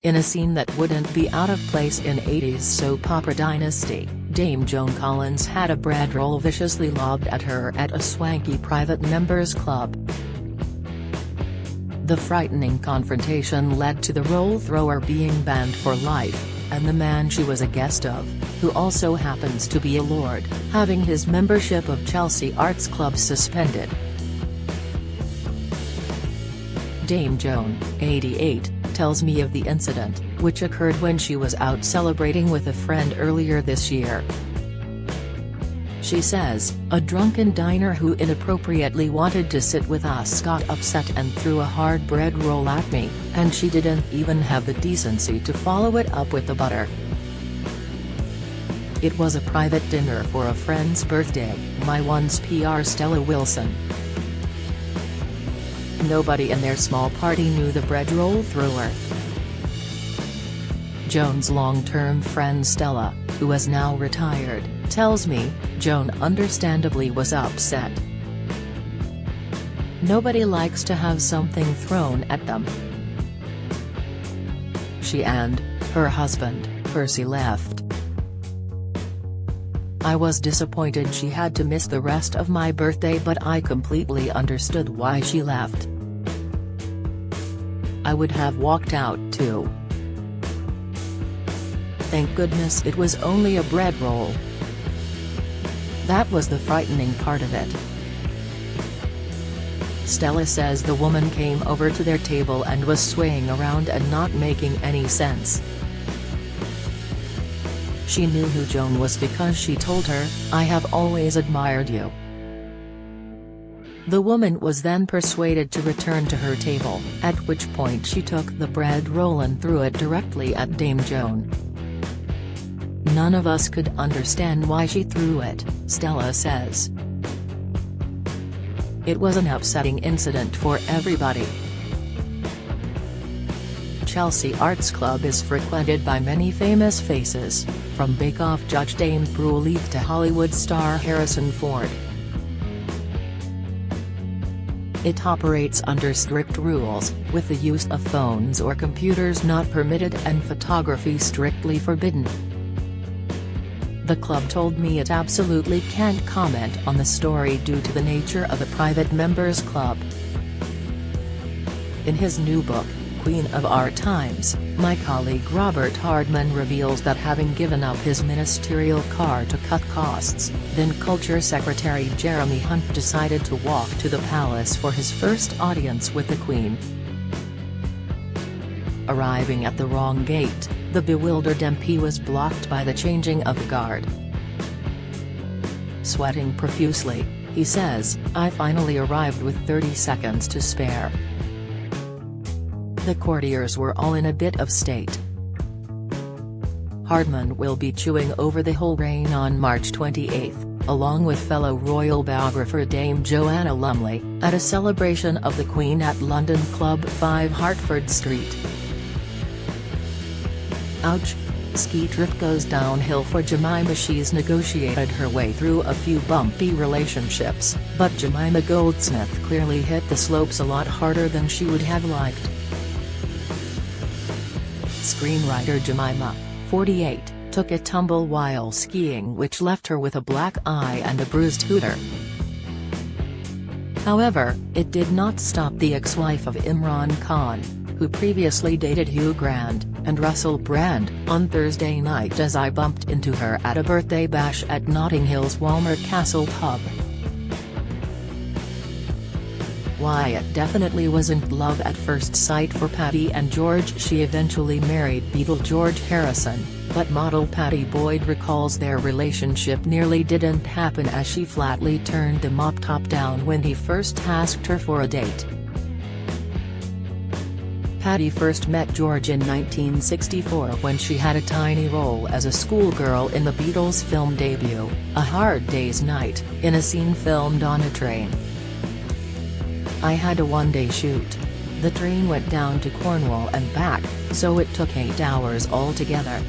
In a scene that wouldn't be out of place in 80s soap opera Dynasty, Dame Joan Collins had a bread roll viciously lobbed at her at a swanky private members club. The frightening confrontation led to the roll thrower being banned for life, and the man she was a guest of, who also happens to be a lord, having his membership of Chelsea Arts Club suspended. Dame Joan, 88, tells me of the incident, which occurred when she was out celebrating with a friend earlier this year. She says, "A drunken diner who inappropriately wanted to sit with us got upset and threw a hard bread roll at me, and she didn't even have the decency to follow it up with the butter. It was a private dinner for a friend's birthday, my once PR Stella Wilson. Nobody in their small party knew the bread roll thrower." Joan's long-term friend Stella, who is now retired, tells me, Joan understandably was upset. Nobody likes to have something thrown at them. She and her husband, Percy, left. I was disappointed she had to miss the rest of my birthday, but I completely understood why she left. I would have walked out too. Thank goodness it was only a bread roll. That was the frightening part of it. Stella says the woman came over to their table and was swaying around and not making any sense. She knew who Joan was because she told her, "I have always admired you." The woman was then persuaded to return to her table, at which point she took the bread roll and threw it directly at Dame Joan. None of us could understand why she threw it, Stella says. It was an upsetting incident for everybody. Chelsea Arts Club is frequented by many famous faces, from Bake Off judge Dame Prue Leith to Hollywood star Harrison Ford. It operates under strict rules, with the use of phones or computers not permitted and photography strictly forbidden. The club told me it absolutely can't comment on the story due to the nature of a private members club. In his new book, Queen of Our Times, my colleague Robert Hardman reveals that having given up his ministerial car to cut costs, then Culture Secretary Jeremy Hunt decided to walk to the palace for his first audience with the Queen. Arriving at the wrong gate, the bewildered MP was blocked by the changing of the guard. Sweating profusely, he says, "I finally arrived with 30 seconds to spare." The courtiers were all in a bit of state. Hardman will be chewing over the whole reign on March 28, along with fellow royal biographer Dame Joanna Lumley, at a celebration of the Queen at London Club 5 Hertford Street. Ouch. Ski trip goes downhill for Jemima. She's negotiated her way through a few bumpy relationships, but Jemima Goldsmith clearly hit the slopes a lot harder than she would have liked. Screenwriter Jemima, 48, took a tumble while skiing which left her with a black eye and a bruised hooter. However, it did not stop the ex-wife of Imran Khan, who previously dated Hugh Grant and Russell Brand, on Thursday night as I bumped into her at a birthday bash at Notting Hill's Walmer Castle pub. Why, it definitely wasn't love at first sight for Patty and George. She eventually married Beatle George Harrison, but model Patty Boyd recalls their relationship nearly didn't happen as she flatly turned the mop top down when he first asked her for a date. Patty first met George in 1964 when she had a tiny role as a schoolgirl in the Beatles' film debut, A Hard Day's Night, in a scene filmed on a train. I had a one-day shoot. The train went down to Cornwall and back, so it took 8 hours altogether.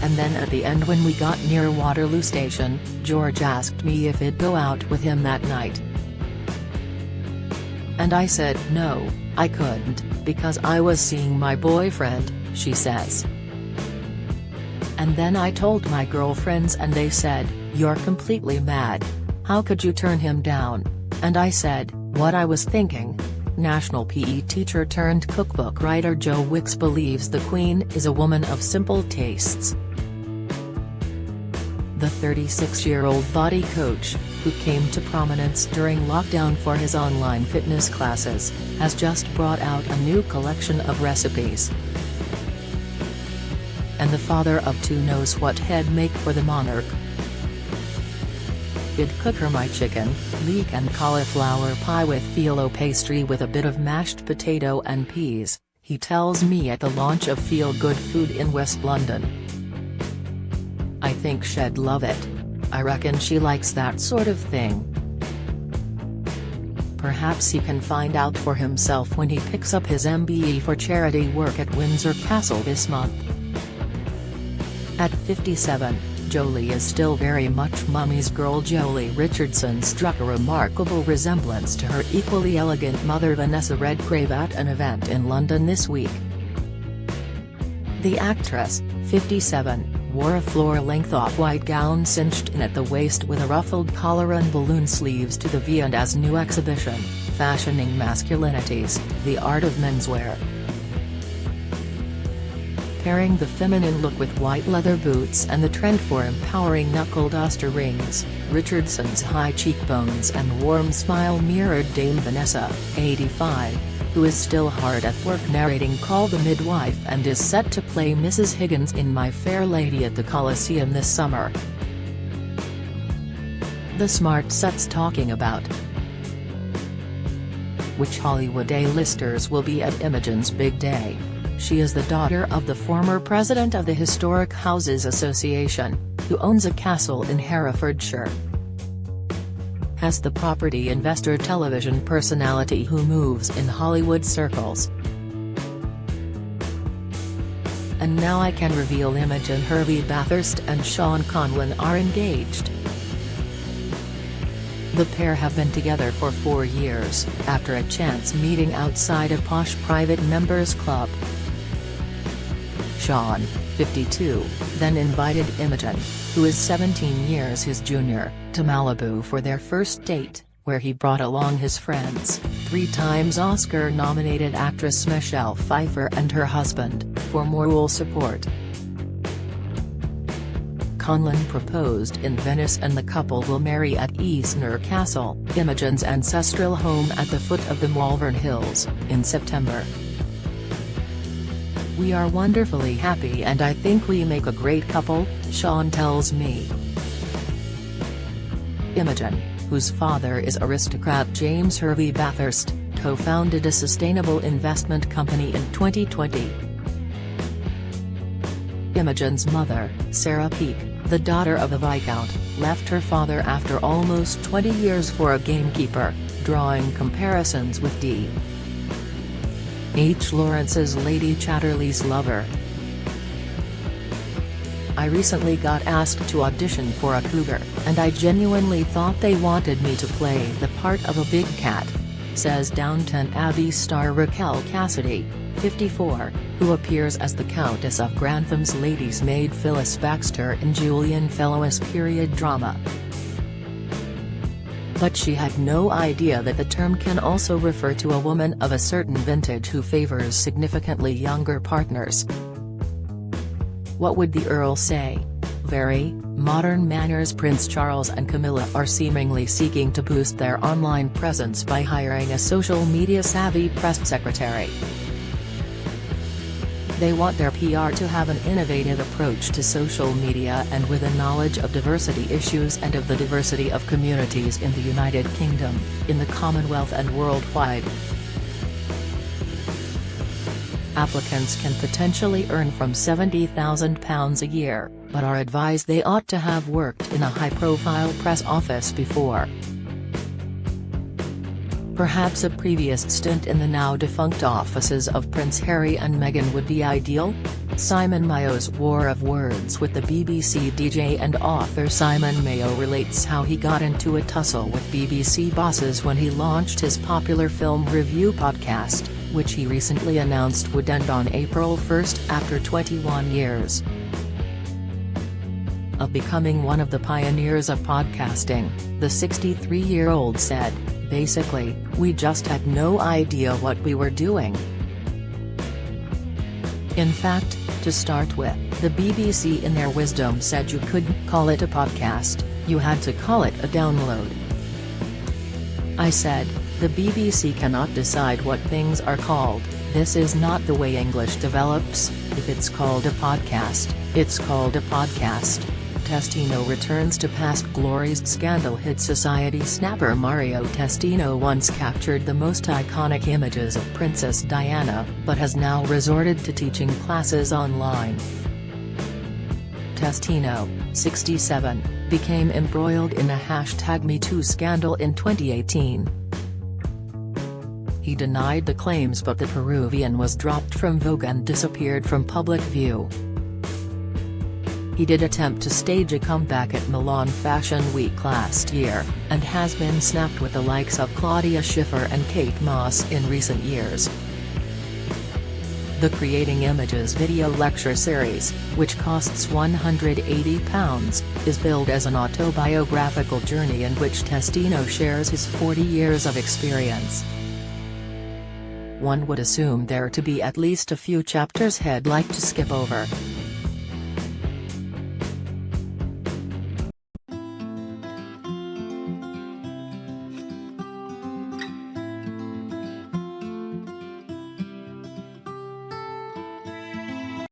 And then at the end when we got near Waterloo Station, George asked me if I'd go out with him that night. And I said no, I couldn't, because I was seeing my boyfriend," she says. "And then I told my girlfriends and they said, 'You're completely mad. How could you turn him down?' And I said, what I was thinking." National PE teacher turned cookbook writer Jo Wicks believes the Queen is a woman of simple tastes. The 36-year-old body coach, who came to prominence during lockdown for his online fitness classes, has just brought out a new collection of recipes. And the father of two knows what he'd make for the monarch. "I'd cook her my chicken, leek and cauliflower pie with phyllo pastry with a bit of mashed potato and peas," he tells me at the launch of Feel Good Food in West London. "I think she'd love it. I reckon she likes that sort of thing." Perhaps he can find out for himself when he picks up his MBE for charity work at Windsor Castle this month. At 57, Jolie is still very much mummy's girl. Jolie Richardson struck a remarkable resemblance to her equally elegant mother Vanessa Redgrave at an event in London this week. The actress, 57, wore a floor-length off-white gown cinched in at the waist with a ruffled collar and balloon sleeves to the V&A's new exhibition, Fashioning Masculinities, The Art of Menswear. Pairing the feminine look with white leather boots and the trend for empowering knuckle-duster rings, Richardson's high cheekbones and warm smile mirrored Dame Vanessa, 85, who is still hard at work narrating Call the Midwife and is set to play Mrs. Higgins in My Fair Lady at the Coliseum this summer. The smart set's talking about which Hollywood A-listers will be at Imogen's big day. She is the daughter of the former president of the Historic Houses Association, who owns a castle in Herefordshire. Has the property investor television personality who moves in Hollywood circles. And now I can reveal Imogen Hervey Bathurst and Joan Collins are engaged. The pair have been together for 4 years, after a chance meeting outside a posh private members club. Joan, 52, then invited Imogen, who is 17 years his junior, to Malibu for their first date, where he brought along his friends, 3 times Oscar-nominated actress Michelle Pfeiffer and her husband, for moral support. Collins proposed in Venice and the couple will marry at Eastnor Castle, Imogen's ancestral home at the foot of the Malvern Hills, in September. "We are wonderfully happy and I think we make a great couple," Joan tells me. Imogen, whose father is aristocrat James Hervey Bathurst, co-founded a sustainable investment company in 2020. Imogen's mother, Sarah Peake, the daughter of a Viscount, left her father after almost 20 years for a gamekeeper, drawing comparisons with D. H. Lawrence's Lady Chatterley's lover. "I recently got asked to audition for a cougar, and I genuinely thought they wanted me to play the part of a big cat," says Downton Abbey star Raquel Cassidy, 54, who appears as the Countess of Grantham's lady's maid Phyllis Baxter in Julian Fellowes' period drama. But she had no idea that the term can also refer to a woman of a certain vintage who favors significantly younger partners. What would the Earl say? Very modern manners. Prince Charles and Camilla are seemingly seeking to boost their online presence by hiring a social media savvy press secretary. They want their PR to have an innovative approach to social media and with a knowledge of diversity issues and of the diversity of communities in the United Kingdom, in the Commonwealth and worldwide. Applicants can potentially earn from £70,000 a year, but are advised they ought to have worked in a high-profile press office before. Perhaps a previous stint in the now-defunct offices of Prince Harry and Meghan would be ideal? Simon Mayo's war of words with the BBC DJ and author Simon Mayo relates how he got into a tussle with BBC bosses when he launched his popular film review podcast, which he recently announced would end on April 1 after 21 years of becoming one of the pioneers of podcasting. The 63-year-old said, "Basically, we just had no idea what we were doing. In fact, to start with, the BBC in their wisdom said you couldn't call it a podcast, you had to call it a download. I said, the BBC cannot decide what things are called, this is not the way English develops, if it's called a podcast, it's called a podcast." Testino returns to past glories. Scandal hit society snapper Mario Testino once captured the most iconic images of Princess Diana, but has now resorted to teaching classes online. Testino, 67, became embroiled in a #MeToo scandal in 2018. He denied the claims, but the Peruvian was dropped from Vogue and disappeared from public view. He did attempt to stage a comeback at Milan Fashion Week last year, and has been snapped with the likes of Claudia Schiffer and Kate Moss in recent years. The Creating Images video lecture series, which costs £180, is billed as an autobiographical journey in which Testino shares his 40 years of experience. One would assume there to be at least a few chapters he'd like to skip over.